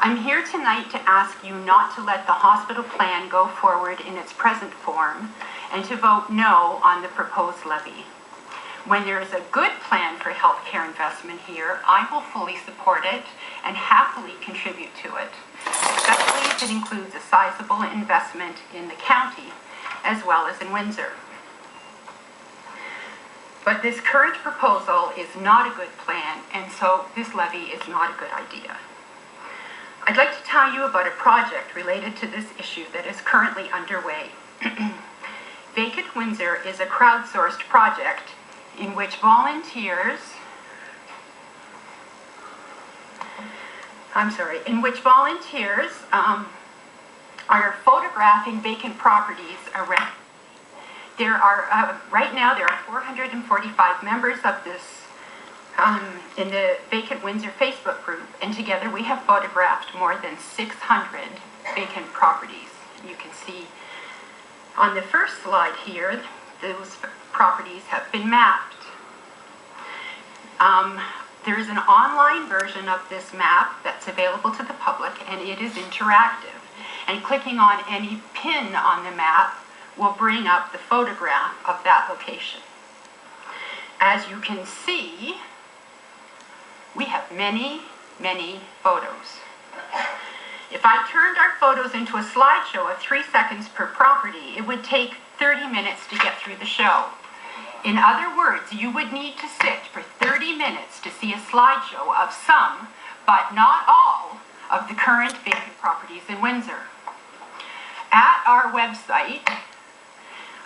I'm here tonight to ask you not to let the hospital plan go forward in its present form and to vote no on the proposed levy. When there is a good plan for healthcare investment here, I will fully support it and happily contribute to it, especially if it includes a sizable investment in the county as well as in Windsor. But this current proposal is not a good plan, and so this levy is not a good idea. I'd like to tell you about a project related to this issue that is currently underway. Vacant Windsor is a crowdsourced project in which volunteers are photographing vacant properties around. Right now there are 445 members of this in the Vacant Windsor Facebook group, and together we have photographed more than 600 vacant properties. You can see on the first slide here, those properties have been mapped. There is an online version of this map that's available to the public, and it is interactive. And clicking on any pin on the map will bring up the photograph of that location. As you can see, we have many, many photos. If I turned our photos into a slideshow of 3 seconds per property, it would take 30 minutes to get through the show. In other words, you would need to sit for 30 minutes to see a slideshow of some, but not all, of the current vacant properties in Windsor. At our website,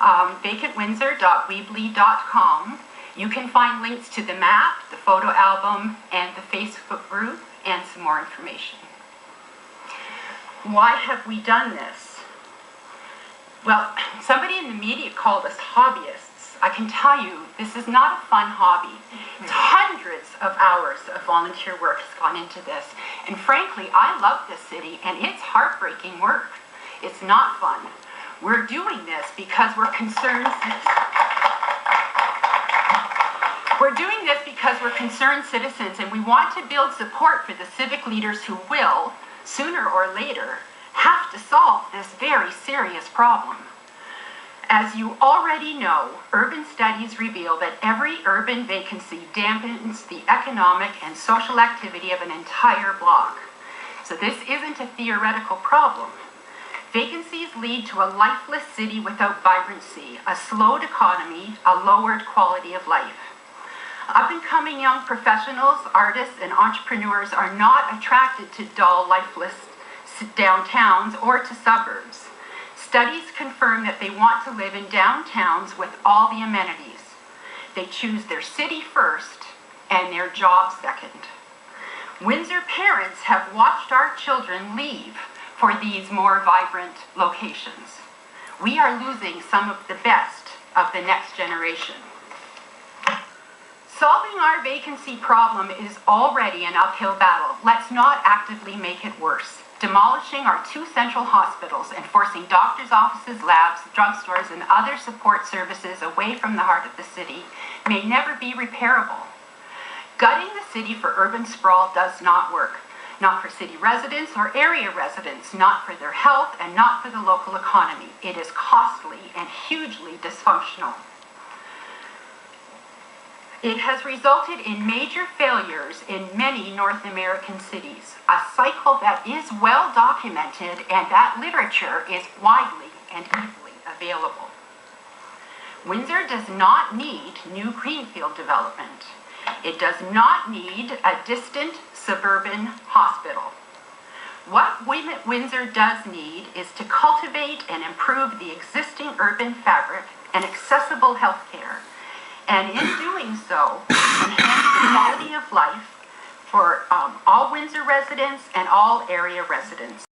vacantwindsor.weebly.com, you can find links to the map, the photo album, and the Facebook group, and some more information. Why have we done this? Well, somebody in the media called us hobbyists. I can tell you, this is not a fun hobby. It's hundreds of hours of volunteer work has gone into this. And frankly, I love this city, and it's heartbreaking work. It's not fun. We're doing this because we're concerned citizens, and we want to build support for the civic leaders who will, sooner or later, have to solve this very serious problem. As you already know, urban studies reveal that every urban vacancy dampens the economic and social activity of an entire block. So this isn't a theoretical problem. Vacancies lead to a lifeless city without vibrancy, a slowed economy, a lowered quality of life. Up-and-coming young professionals, artists, and entrepreneurs are not attracted to dull, lifeless downtowns or to suburbs. Studies confirm that they want to live in downtowns with all the amenities. They choose their city first and their job second. Windsor parents have watched our children leave for these more vibrant locations. We are losing some of the best of the next generation. Solving our vacancy problem is already an uphill battle. Let's not actively make it worse. Demolishing our 2 central hospitals and forcing doctors' offices, labs, drugstores, and other support services away from the heart of the city may never be repairable. Gutting the city for urban sprawl does not work. Not for city residents or area residents, not for their health, and not for the local economy. It is costly and hugely dysfunctional. It has resulted in major failures in many North American cities, a cycle that is well documented and that literature is widely and easily available. Windsor does not need new greenfield development. It does not need a distant suburban hospital. What Windsor does need is to cultivate and improve the existing urban fabric and accessible health care, and in doing so, enhance the quality of life for all Windsor residents and all area residents.